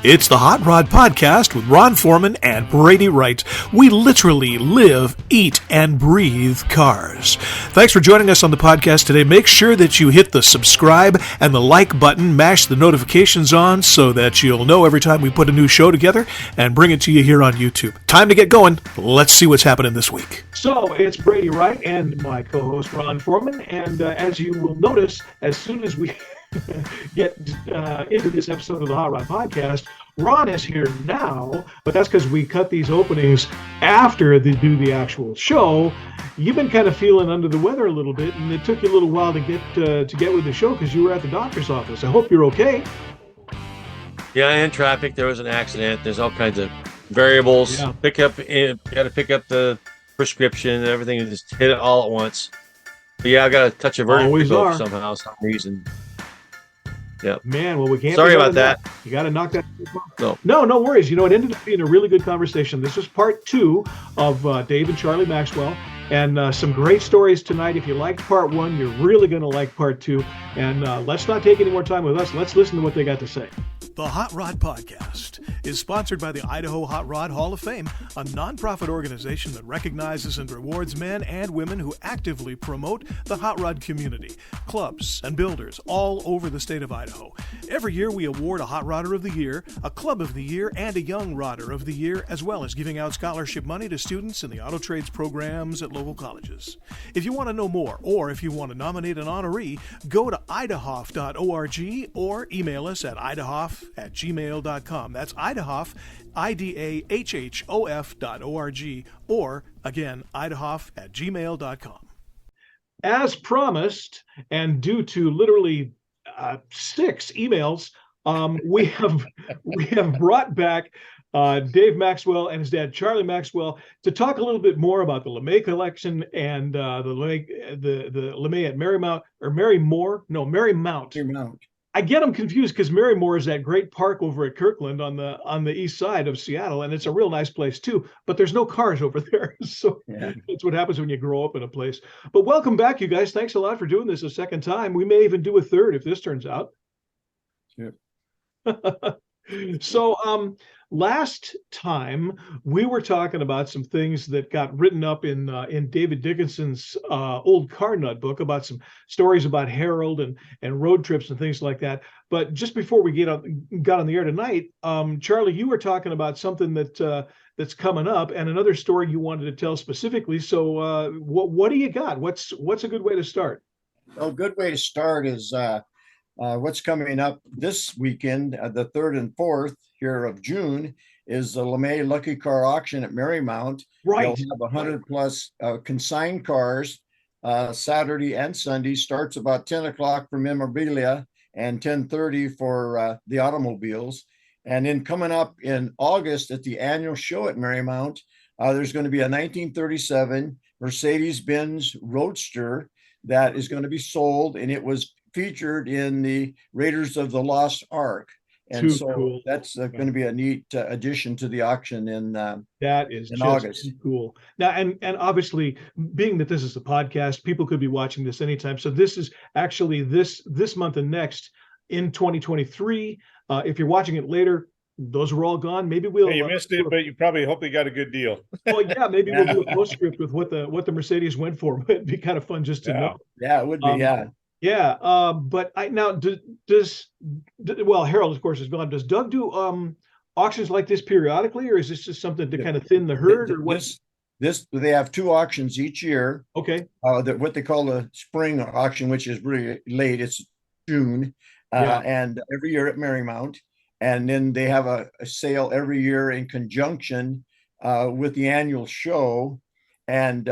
It's the Hot Rod Podcast with Ron Foreman and Brady Wright. We literally live, eat, and breathe cars. Thanks for joining us on the podcast today. Make sure that you hit the subscribe and the like button, mash the notifications on so that you'll know every time we put a new show together and bring it to you here on YouTube. Time to get going. Let's see what's happening this week. So it's Brady Wright and my co-host Ron Foreman, and as you will notice, as soon as we get into this episode of the Hot Rod Podcast, Ron is here now, but that's because we cut these openings after they do the actual show. You've been kind of feeling under the weather a little bit, and it took you a little while to get with the show because you were at the doctor's office. I hope you're okay. Yeah, in traffic, there was an accident. There's all kinds of variables. Yeah. Got to pick up the prescription and everything, and just hit it all at once. But yeah, I got to touch a vertigo somehow, some reason. Yeah. Man, well, we can't. Sorry about that. You got to knock that. No worries. You know, it ended up being a really good conversation. This was part 2 of Dave and Charlie Maxwell, and some great stories tonight. If you liked part 1, you're really going to like part 2. And let's not take any more time with us. Let's listen to what they got to say. The Hot Rod Podcast is sponsored by the Idaho Hot Rod Hall of Fame, a nonprofit organization that recognizes and rewards men and women who actively promote the hot rod community, clubs, and builders all over the state of Idaho. Every year we award a Hot Rodder of the Year, a Club of the Year, and a Young Rodder of the Year, as well as giving out scholarship money to students in the auto trades programs at local colleges. If you want to know more, or if you want to nominate an honoree, go to idahof.org or email us at idahof@gmail.com. That's Idahof, IDAHHOF.org, or again, idahof@gmail.com. As promised, and due to literally 6 emails, we have brought back Dave Maxwell and his dad Charlie Maxwell to talk a little bit more about the LeMay collection and the LeMay at Marymount. I get them confused because Marymount is that great park over at Kirkland on the east side of Seattle, and it's a real nice place too. But there's no cars over there, so yeah. That's what happens when you grow up in a place. But welcome back, you guys. Thanks a lot for doing this a second time. We may even do a third if this turns out. Sure. So last time we were talking about some things that got written up in David Dickinson's old car nut book about some stories about Harold and road trips and things like that. But just before we got on the air tonight, Charlie, you were talking about something that's coming up and another story you wanted to tell specifically. So what do you got? What's a good way to start? A good way to start is what's coming up this weekend, the 3rd and 4th here of June, is the LeMay Lucky Car Auction at Marymount. Right. They'll have 100 plus consigned cars Saturday and Sunday. Starts about 10 o'clock for memorabilia and 10:30 for the automobiles. And then coming up in August at the annual show at Marymount, there's going to be a 1937 Mercedes-Benz Roadster that is going to be sold, and it was featured in the Raiders of the Lost Ark. And so cool. That's going to be a neat addition to the auction in that is in just August. Cool. Now, and obviously, being that this is a podcast, people could be watching this anytime. So this is actually this month and next in 2023. If you're watching it later, those are all gone. Maybe we'll. Hey, you missed it, but you probably hope they got a good deal. Well, yeah, maybe we'll do a postscript with what the Mercedes went for. It'd be kind of fun just to know. Yeah, it would be. Yeah, but Harold, of course, is gone. Does Doug do auctions like this periodically, or is this just something to kind of thin the herd, or what? This they have 2 auctions each year. Okay. What they call the spring auction, which is really late. It's June, and every year at Marymount, and then they have a sale every year in conjunction with the annual show, and.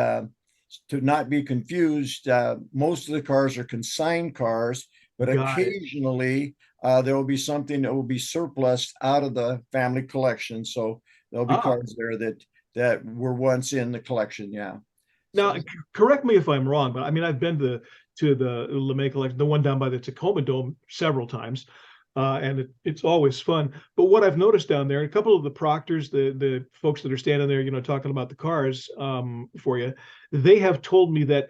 To not be confused, most of the cars are consigned cars, but occasionally there will be something that will be surplus out of the family collection. So there'll be cars there that were once in the collection. Yeah. Now, correct me if I'm wrong, but I mean, I've been to the LeMay collection, the one down by the Tacoma Dome, several times. And it's always fun. But what I've noticed down there, a couple of the proctors, the folks that are standing there, talking about the cars for you, they have told me that,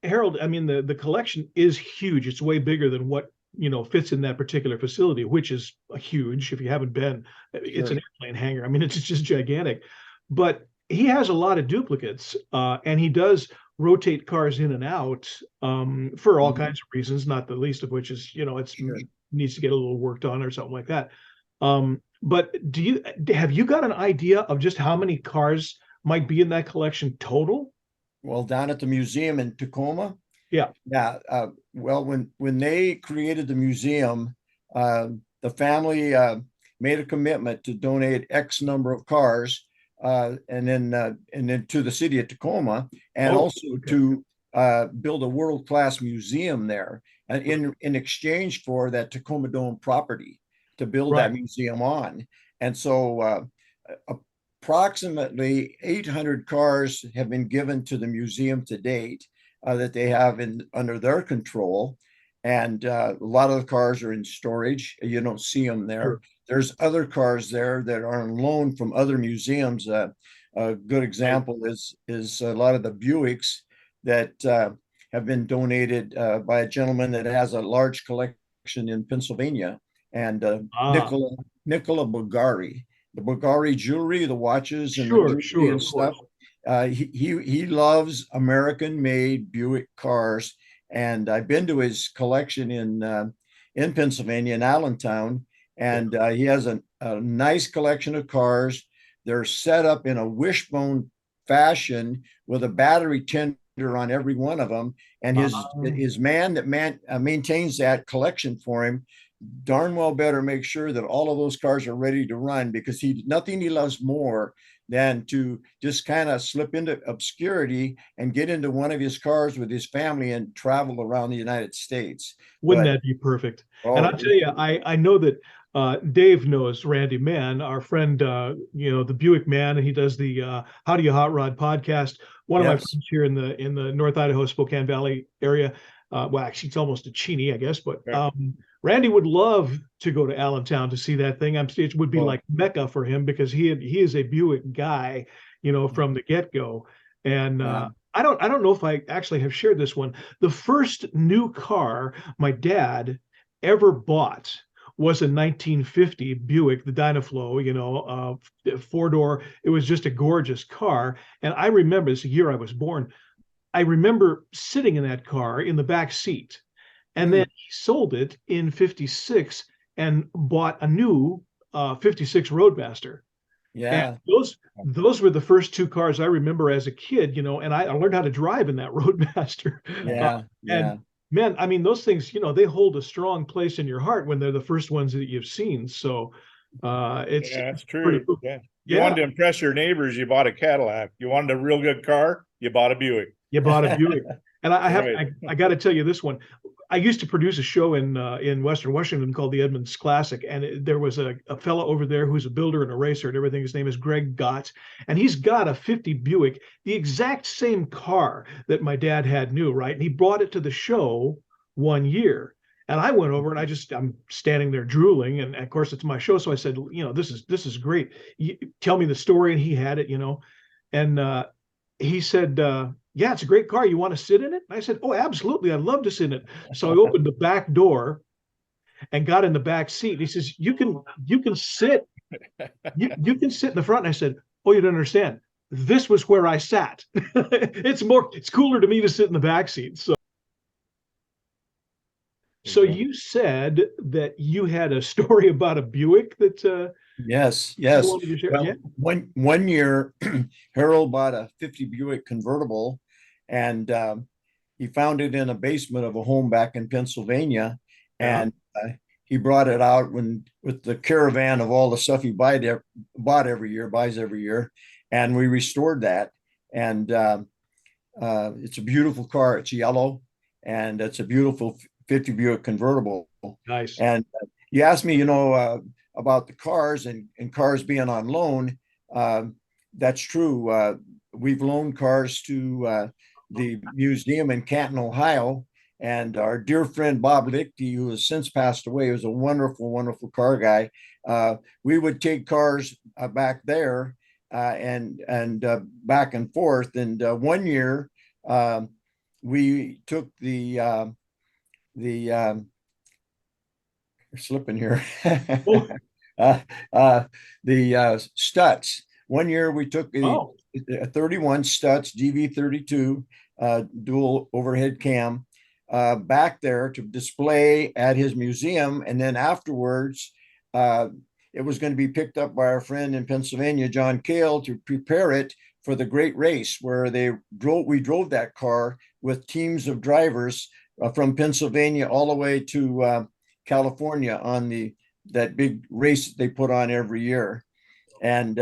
Harold, I mean, the collection is huge. It's way bigger than what fits in that particular facility, which is huge. If you haven't been, it's an airplane hangar. I mean, it's just gigantic. But he has a lot of duplicates, and he does rotate cars in and out for all kinds of reasons, not the least of which is, needs to get a little worked on or something like that. But have you got an idea of just how many cars might be in that collection total? Well, down at the museum in Tacoma. Yeah. Well, when they created the museum, the family made a commitment to donate X number of cars, and then to the city of Tacoma, and to build a world-class museum there, and in exchange for that Tacoma Dome property to build that museum on. And so approximately 800 cars have been given to the museum to date that they have under their control. And a lot of the cars are in storage. You don't see them there. Sure. There's other cars there that are on loan from other museums. A good example is a lot of the Buicks that have been donated by a gentleman that has a large collection in Pennsylvania, and Nicola Bulgari. The Bulgari jewelry, the watches, and the jewelry and stuff. He loves American-made Buick cars, and I've been to his collection in Pennsylvania, in Allentown, and he has a nice collection of cars. They're set up in a wishbone fashion with a battery tender on every one of them, and his man that maintains that collection for him darn well better make sure that all of those cars are ready to run, because nothing he loves more than to just kind of slip into obscurity and get into one of his cars with his family and travel around the United States. Wouldn't that be perfect? And I'll tell you, I know that Dave knows Randy Mann, our friend, the Buick man, and he does the How Do You Hot Rod podcast. One of my friends here in the North Idaho, Spokane Valley area. Well, actually, it's almost a Cheney, I guess, but Randy would love to go to Allentown to see that thing. It would be like Mecca for him, because he is a Buick guy, from the get-go. And I don't know if I actually have shared this one. The first new car my dad ever bought was a 1950 Buick, the Dynaflow, 4-door. It was just a gorgeous car. And I remember, it's the year I was born, I remember sitting in that car in the back seat. And then he sold it in 56 and bought a new 56 Roadmaster. Yeah. And those were the first two cars I remember as a kid, and I learned how to drive in that Roadmaster. And man, I mean, those things, they hold a strong place in your heart when they're the first ones that you've seen. So that's true. Cool. Yeah. You wanted to impress your neighbors, you bought a Cadillac. You wanted a real good car, you bought a Buick. You bought a Buick. And I got to tell you this one. I used to produce a show in Western Washington called the Edmonds Classic, and there was a fellow over there who's a builder and a racer and everything. His name is Greg Gotts, and he's got a 50 Buick, the exact same car that my dad had new, right? And he brought it to the show one year, and I went over and I'm standing there drooling, and of course it's my show, so I said, this is great. Tell me the story, and he had it, and he said, yeah, it's a great car. You want to sit in it? And I said, oh, absolutely. I'd love to sit in it. So I opened the back door and got in the back seat. He says, you can sit. You can sit in the front. And I said, oh, you don't understand. This was where I sat. It's cooler to me to sit in the back seat. So you said that you had a story about a Buick that Yes. Well, one year, Harold bought a 50 Buick convertible, and he found it in a basement of a home back in Pennsylvania, and he brought it out with the caravan of all the stuff he buys every year, and we restored that. And it's a beautiful car. It's yellow, and it's a beautiful 50 Buick convertible. Nice. And you asked me, about the cars and cars being on loan. That's true. We've loaned cars to the museum in Canton, Ohio, and our dear friend Bob Lichty, who has since passed away, was a wonderful, wonderful car guy. We would take cars back there and back and forth. And one year we took the slipping here. Oh. The Stutz. One year we took a 31 Stutz DV32 dual overhead cam back there to display at his museum, and then afterwards it was going to be picked up by our friend in Pennsylvania, John Cale, to prepare it for the great race where we drove that car with teams of drivers from Pennsylvania all the way to California on that big race that they put on every year. And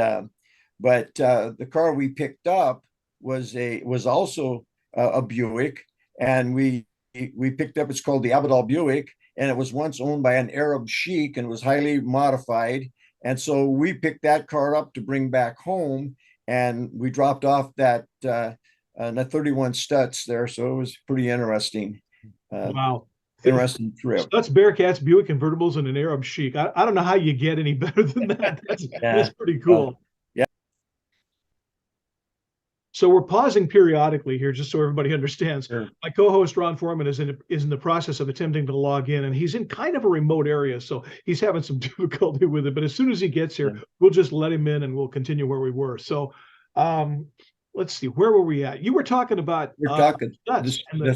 but the car we picked up was also a Buick, and we picked up, it's called the Abadal Buick, and it was once owned by an Arab sheik and was highly modified. And so we picked that car up to bring back home, and we dropped off that 31 Stutz there. So it was pretty interesting. Wow. Interesting trip. Stutz, Bearcats, Buick convertibles, and an Arab sheik. I don't know how you get any better than that. That's pretty cool. Yeah. So we're pausing periodically here just so everybody understands. Sure. My co-host Ron Foreman is in the process of attempting to log in, and he's in kind of a remote area, so he's having some difficulty with it. But as soon as he gets here, we'll just let him in and we'll continue where we were. So let's see, where were we at? You were talking about the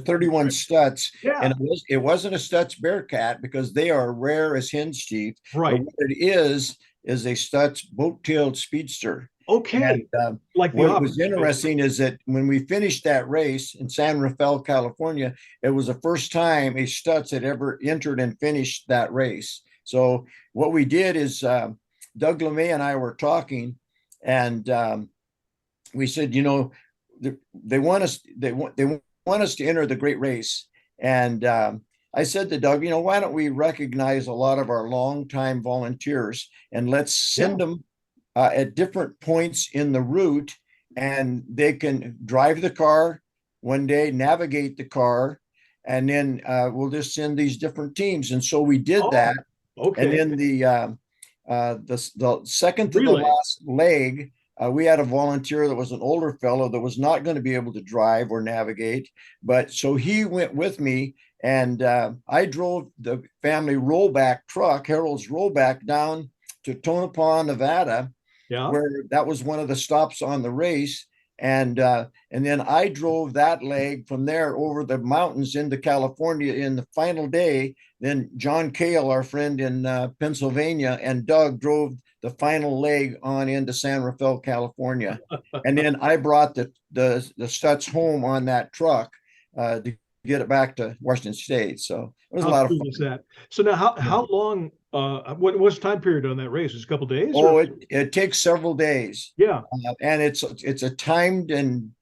31 Stutz, yeah. And it wasn't a Stutz Bearcat because they are rare as hen's teeth. Right. But what it is a Stutz boat-tailed speedster. Okay. And, like what was interesting is that when we finished that race in San Rafael, California, it was the first time a Stutz had ever entered and finished that race. So what we did is Doug LeMay and I were talking, and we said, they want us to enter the great race. And I said to Doug, why don't we recognize a lot of our longtime volunteers and let's send them at different points in the route, and they can drive the car one day, navigate the car, and then we'll just send these different teams. And so we did that. Okay. And then the second to the last leg, we had a volunteer that was an older fellow that was not going to be able to drive or navigate, but so he went with me, and I drove the family rollback truck, Harold's rollback, down to Tonopah, Nevada, where that was one of the stops on the race. And then I drove that leg from there over the mountains into California in the final day. Then John Cale, our friend in Pennsylvania, and Doug drove the final leg on into San Rafael, California. And then I brought the Stutz home on that truck to get it back to Washington State. So it was a lot of fun. So now how long, what was the time period on that race? It was a couple of days? Oh, it takes several days. Yeah. And it's a timed and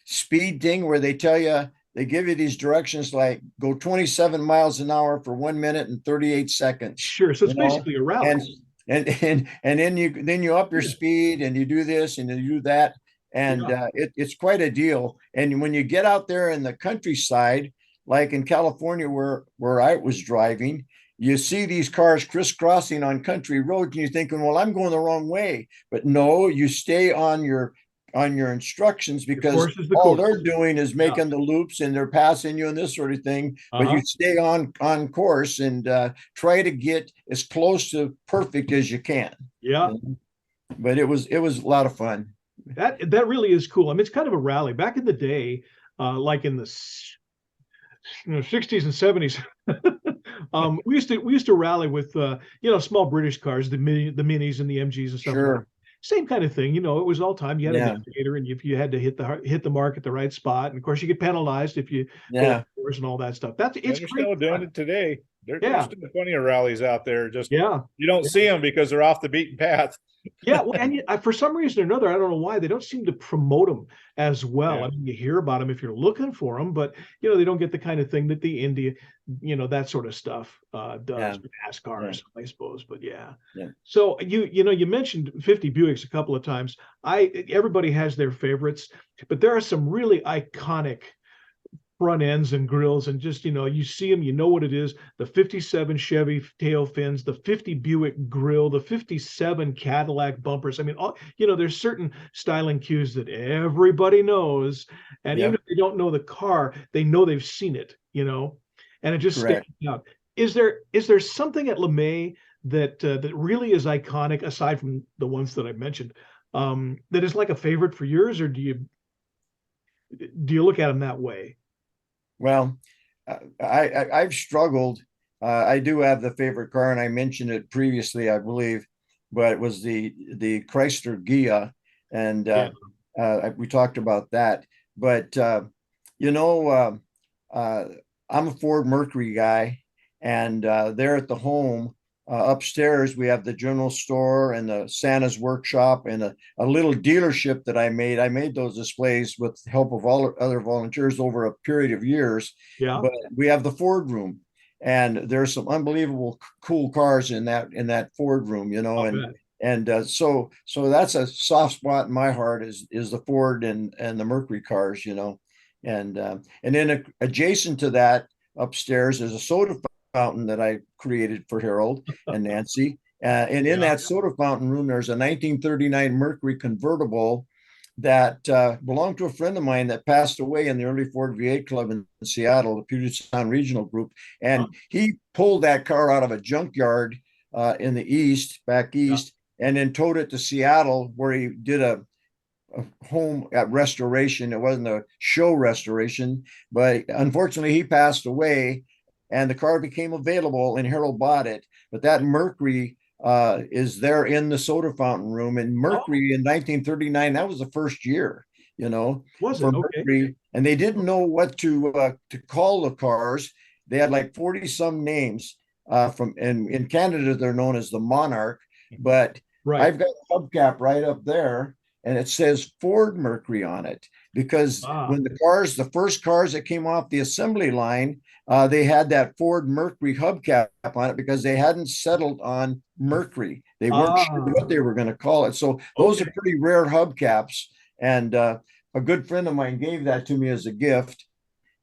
speed thing where they give you these directions like go 27 miles an hour for 1 minute and 38 seconds. Sure. So it's basically a rally. And then you up your speed and you do this and you do that. And it's quite a deal. And when you get out there in the countryside, like in California where I was driving, you see these cars crisscrossing on country roads and you're thinking, well, I'm going the wrong way. But no, you stay on your instructions, because all they're doing is making the loops and they're passing you and this sort of thing. But you stay on course and try to get as close to perfect as you can. Yeah. But it was a lot of fun. That really is cool. I mean, it's kind of a rally. Back in the day, like in the 60s and 70s, we used to rally with small British cars, the minis and the MGs and stuff. Sure. Same kind of thing, it was all time. You had an indicator, and if you had to hit the mark at the right spot, and of course you get penalized if you go course and all that stuff. It's still doing it today. There's still plenty of rallies out there. You don't see them because they're off the beaten path. Yeah, well, and for some reason or another, I don't know why, they don't seem to promote them as well. I mean, you hear about them if you're looking for them, but they don't get the kind of thing that the India, that sort of stuff does with NASCAR, I suppose. But so you mentioned 50 Buicks a couple of times. Everybody has their favorites, but there are some really iconic front ends and grills, and just you see them, you know what it is. The 57 Chevy tail fins, the 50 Buick grill, the 57 Cadillac bumpers. I mean, there's certain styling cues that everybody knows, and even if they don't know the car, they know they've seen it, and it just sticks out. is there something at LeMay that that really is iconic aside from the ones that I mentioned, that is like a favorite for yours, or do you look at them that way? Well, I've struggled. I do have the favorite car, and I mentioned it previously, I believe, but it was the Chrysler Ghia, and we talked about that. But you know, I'm a Ford Mercury guy, and there at the home upstairs we have the general store and the Santa's workshop and a little dealership that I made. I made those displays with the help of all other volunteers over a period of years. Yeah. But we have the Ford room, and there's some unbelievable cool cars in that Ford room, you know, so that's a soft spot in my heart is the Ford and the Mercury cars, you know, and then adjacent to that upstairs is a soda fountain that I created for Harold and Nancy. And in that soda fountain room, there's a 1939 Mercury convertible that belonged to a friend of mine that passed away in the early Ford V8 Club in Seattle, the Puget Sound Regional Group. And he pulled that car out of a junkyard in the back east, and then towed it to Seattle, where he did a home at restoration. It wasn't a show restoration, but unfortunately he passed away, and the car became available and Harold bought it. But that Mercury is there in the soda fountain room. And Mercury in 1939, that was the first year, you know, was it? Mercury, and they didn't know what to call the cars. They had like 40 some names in Canada, they're known as the Monarch, but I've got a hubcap right up there, and it says Ford Mercury on it, because when the first cars that came off the assembly line, they had that Ford Mercury hubcap on it because they hadn't settled on Mercury. They weren't sure what they were going to call it. So those are pretty rare hubcaps. And a good friend of mine gave that to me as a gift,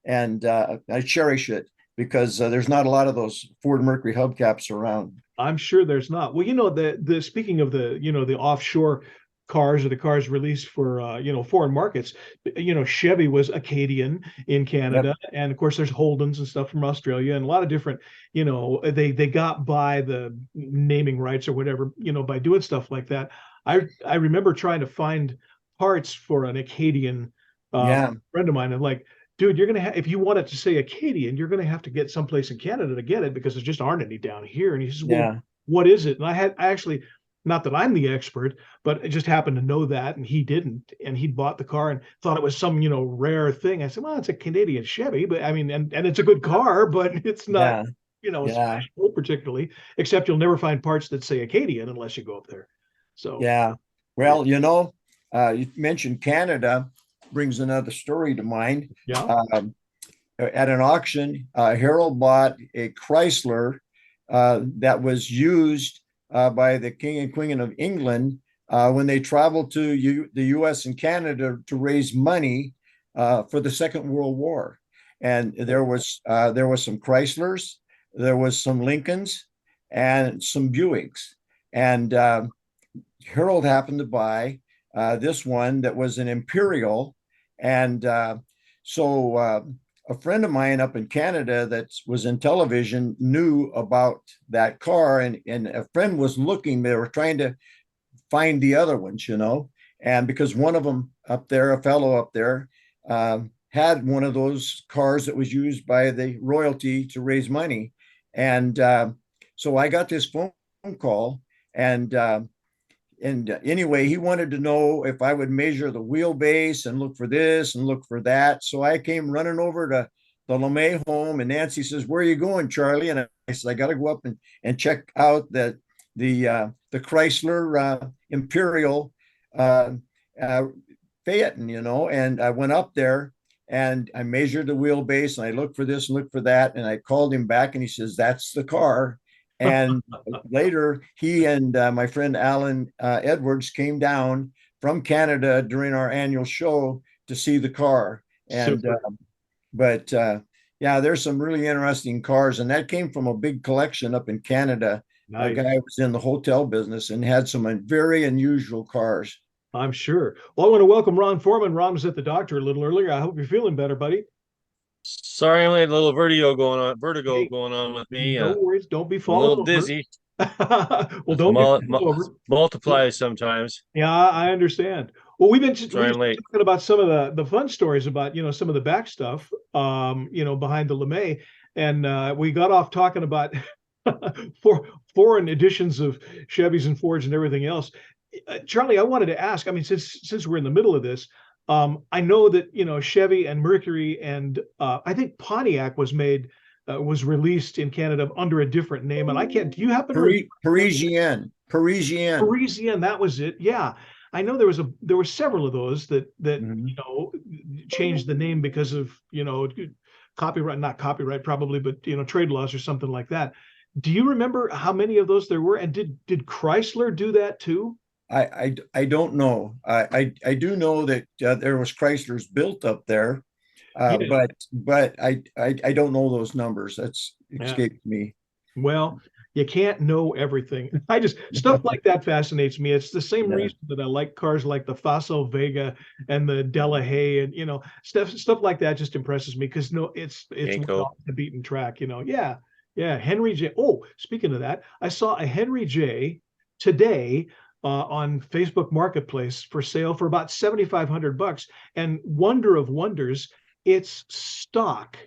and I cherish it because there's not a lot of those Ford Mercury hubcaps around. I'm sure there's not. Well, you know, the speaking of the, you know, the offshore cars, or the cars released for you know, foreign markets, you know, Chevy was Acadian in Canada, and of course there's Holdens and stuff from Australia, and a lot of different, you know, they got by the naming rights or whatever, you know, by doing stuff like that. I remember trying to find parts for an Acadian friend of mine, and like, dude, you're gonna if you want it to say Acadian, you're gonna have to get someplace in Canada to get it, because there just aren't any down here. And he says, well, what is it? And I actually, not that I'm the expert, but I just happened to know that, and he didn't. And he bought the car and thought it was some, you know, rare thing. I said, well, it's a Canadian Chevy, but I mean, and it's a good car, but it's not, you know, special particularly, except you'll never find parts that say Acadian unless you go up there. So, well, you know, you mentioned Canada, brings another story to mind. At an auction, Harold bought a Chrysler that was used by the King and Queen of England when they traveled to the U.S. and Canada to raise money for the Second World War. And there was some Chryslers, there was some Lincolns, and some Buicks. And Harold happened to buy this one that was an Imperial. And so a friend of mine up in Canada that was in television knew about that car, and a friend was looking, they were trying to find the other ones, you know, and because one of them up there, a fellow up there, had one of those cars that was used by the royalty to raise money. And so I got this phone call, and anyway, he wanted to know if I would measure the wheelbase and look for this and look for that. So I came running over to the LeMay home, and Nancy says, "Where are you going, Charlie?" And I said, "I got to go up and check out the Chrysler Imperial Phaeton, you know." And I went up there and I measured the wheelbase, and I looked for this and looked for that. And I called him back, and he says, "That's the car." And later, he and my friend Alan Edwards came down from Canada during our annual show to see the car. And there's some really interesting cars, and that came from a big collection up in Canada. Nice. A guy was in the hotel business and had some very unusual cars. I'm sure. Well, I want to welcome Ron Foreman. Ron was at the doctor a little earlier. I hope you're feeling better, buddy. Sorry, I had a little vertigo Hey, going on with me. no worries. Don't be I'm a little falling over. dizzy. Well, don't be falling over. Multiplies sometimes. Yeah, I understand. Well, we've been Sorry, I'm late. talking about some of the fun stories about, some of the back stuff, behind the LeMay, and we got off talking about foreign editions of Chevys and Fords and everything else. Charlie, I wanted to ask. I mean, since we're in the middle of this, I know that Chevy and Mercury and I think Pontiac was released in Canada under a different name, and I can't. Do you happen to Parisienne? Parisian, that was it. Yeah, I know there were several of those that changed the name because of copyright, not copyright probably, but trade laws or something like that. Do you remember how many of those there were? And did Chrysler do that too? I don't know. I do know that there was Chryslers built up there, but I don't know those numbers. That's escaped me. Well, you can't know everything. Stuff like that fascinates me. It's the same reason that I like cars like the Facel Vega and the Delahaye, and stuff like that just impresses me because it's off the beaten track. Yeah. Henry J. Oh, speaking of that, I saw a Henry J. today on Facebook Marketplace for sale for about $7,500, and wonder of wonders, it's stock.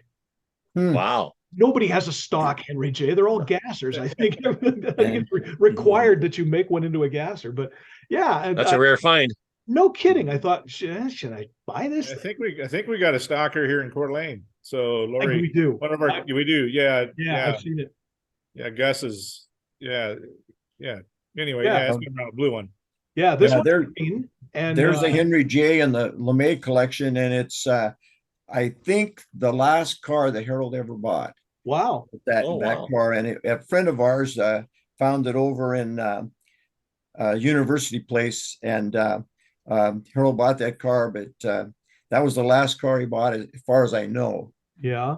Wow. Nobody has a stock Henry J. They're all gassers. I think it's required that you make one into a gasser. But yeah, that's a rare find. No kidding. I thought, should I buy this? I think we got a stalker here in Coeur d'Alene. So Lori, we do. We do. Yeah. I've seen it. Yeah, Gus is. Yeah. Anyway, it's been around a blue one. Yeah, this one's green, and there's the Henry J. and the LeMay collection, and it's I think the last car that Harold ever bought. Wow. That car, and a friend of ours found it over in University Place, and Harold bought that car, but that was the last car he bought, as far as I know. Yeah.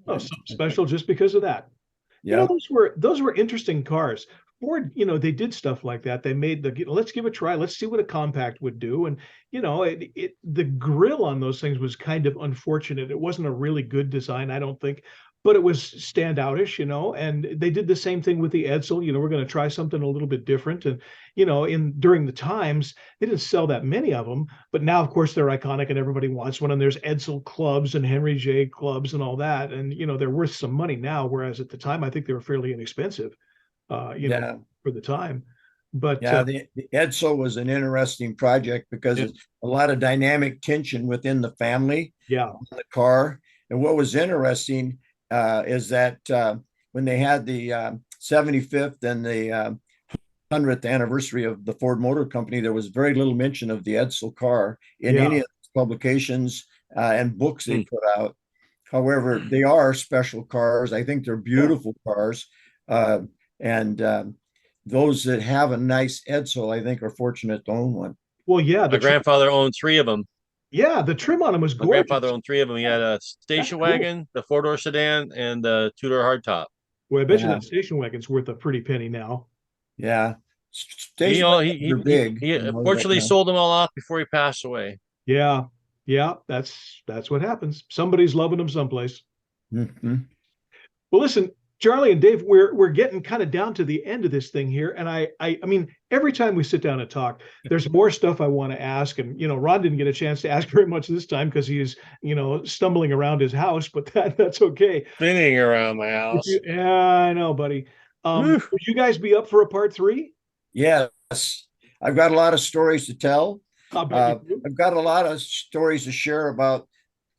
Something special just because of that. Yeah. Those were interesting cars. Ford, they did stuff like that. They made let's give a try. Let's see what a compact would do. And, the grill on those things was kind of unfortunate. It wasn't a really good design, I don't think, but it was standoutish, and they did the same thing with the Edsel. We're going to try something a little bit different. And, during the times, they didn't sell that many of them, but now, of course, they're iconic and everybody wants one. And there's Edsel clubs and Henry J clubs and all that. And, they're worth some money now, whereas at the time, I think they were fairly inexpensive, for the time. But the Edsel was an interesting project because it's a lot of dynamic tension within the family. Yeah. The car. And what was interesting is that when they had the 75th and the 100th anniversary of the Ford Motor Company, there was very little mention of the Edsel car in any of the publications and books they put out. However, they are special cars. I think they're beautiful cars. And those that have a nice Edsel, I think, are fortunate to own one. Well, yeah. My grandfather owned 3 of them. Yeah, the trim on them was gorgeous. My grandfather owned 3 of them. He had a station wagon, the 4-door sedan, and the 2-door hardtop. Well, I bet you that station wagon's worth a pretty penny now. Yeah. He fortunately sold them all off before he passed away. Yeah. That's what happens. Somebody's loving them someplace. Mm-hmm. Well, listen, Charlie and Dave, we're getting kind of down to the end of this thing here, and I mean, every time we sit down and talk, there's more stuff I want to ask, and Ron didn't get a chance to ask very much this time because he's stumbling around his house, but that's okay. Spinning around my house. Yeah, I know, buddy. Would you guys be up for a part 3? Yes, I've got a lot of stories to tell. I've got a lot of stories to share about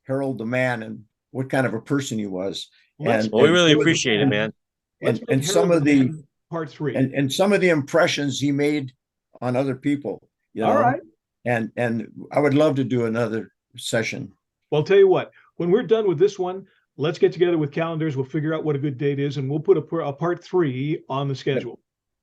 Harold the man and what kind of a person he was. We really appreciate it, man. And some of the part 3 and some of the impressions he made on other people. All right. And I would love to do another session. Well, I'll tell you what, when we're done with this one, let's get together with calendars. We'll figure out what a good date is, and we'll put a part 3 on the schedule.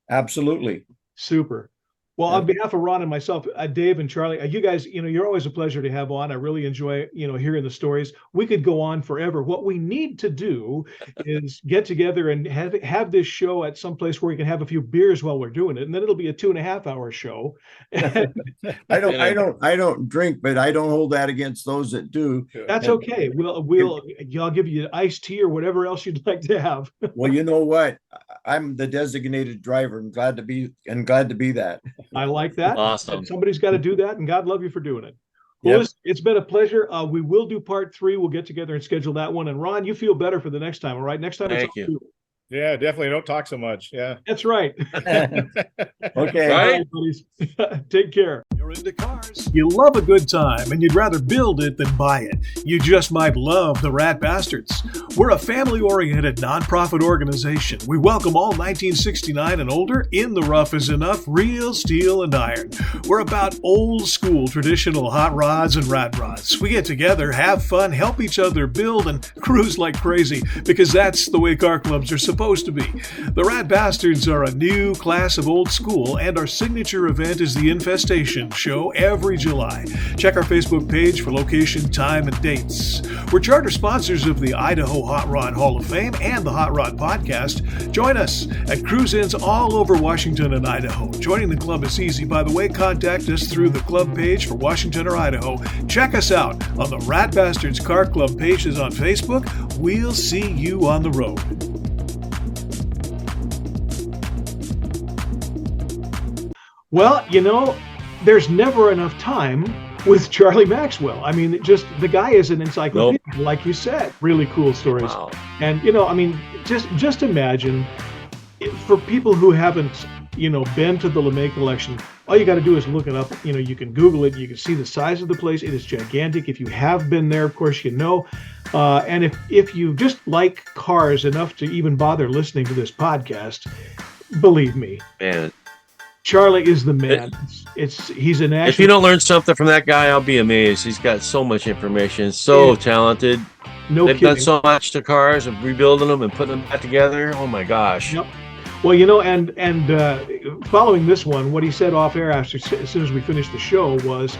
Absolutely. Super. Well, on behalf of Ron and myself, Dave and Charlie, you guys, you're always a pleasure to have on. I really enjoy, hearing the stories. We could go on forever. What we need to do is get together and have this show at some place where we can have a few beers while we're doing it, and then it'll be a 2.5-hour show. I don't drink, but I don't hold that against those that do. That's okay. I'll give you iced tea or whatever else you'd like to have. Well, you know what? I'm the designated driver and glad to be that. I like that. Awesome. Somebody's got to do that, and God love you for doing it. Well, Yep. it's been a pleasure. We will do part 3. We'll get together and schedule that one. And Ron, you feel better for the next time, all right? Next time, Thank it's you. Yeah, definitely. Don't talk so much. Yeah. That's right. Okay. All right, buddies. Take care. You're into cars. You love a good time and you'd rather build it than buy it. You just might love the Rat Bastards. We're a family-oriented nonprofit organization. We welcome all 1969 and older. In the rough is enough, real steel and iron. We're about old school traditional hot rods and rat rods. We get together, have fun, help each other build, and cruise like crazy because that's the way car clubs are supposed to be. The Rat Bastards are a new class of old school, and our signature event is the Infestation Show every July. Check our Facebook page for location, time, and dates. We're charter sponsors of the Idaho Hot Rod Hall of Fame and the Hot Rod Podcast. Join us at cruise-ins all over Washington and Idaho. Joining the club is easy, by the way. Contact us through the club page for Washington or Idaho. Check us out on the Rat Bastards Car Club pages on Facebook. We'll see you on the road. Well, there's never enough time with Charlie Maxwell. I mean, just the guy is an encyclopedia, like you said. Really cool stories. Wow. And just imagine for people who haven't, been to the LeMay collection, all you got to do is look it up. You can Google it. You can see the size of the place. It is gigantic. If you have been there, of course, and if you just like cars enough to even bother listening to this podcast, believe me, Man, Charlie is the man. He's an if you don't learn something from that guy, I'll be amazed. He's got so much information, so talented. They've done so much to cars and rebuilding them and putting them back together. Oh my gosh. Yep. Well, and following this one, what he said off air as soon as we finished the show was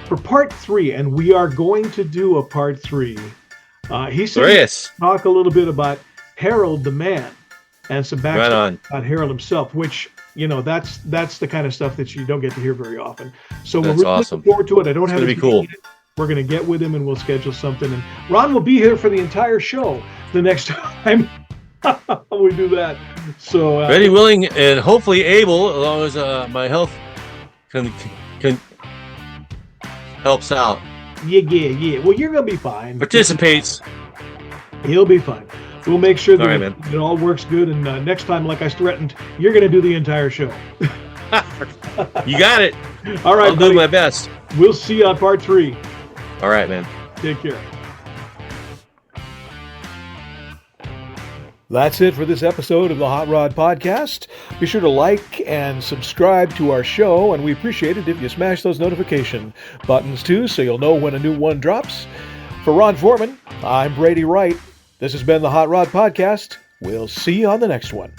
for part 3, and we are going to do a part 3. He said talk a little bit about Harold the man and some backstory about Harold himself, which that's the kind of stuff that you don't get to hear very often. So we're really looking forward to it. I don't have to be cool. We're going to get with him and we'll schedule something. And Ron will be here for the entire show the next time we do that. So ready, willing, and hopefully able, as long as my health can helps out. Yeah. Well, you're going to be fine. Participates. He'll be fine. We'll make sure that it all works good. And next time, like I threatened, you're going to do the entire show. You got it. All right, I'll do my best. We'll see you on part 3. All right, man. Take care. That's it for this episode of the Hot Rod Podcast. Be sure to like and subscribe to our show, and we appreciate it if you smash those notification buttons too, so you'll know when a new one drops. For Ron Foreman, I'm Brady Wright. This has been the Hot Rod Podcast. We'll see you on the next one.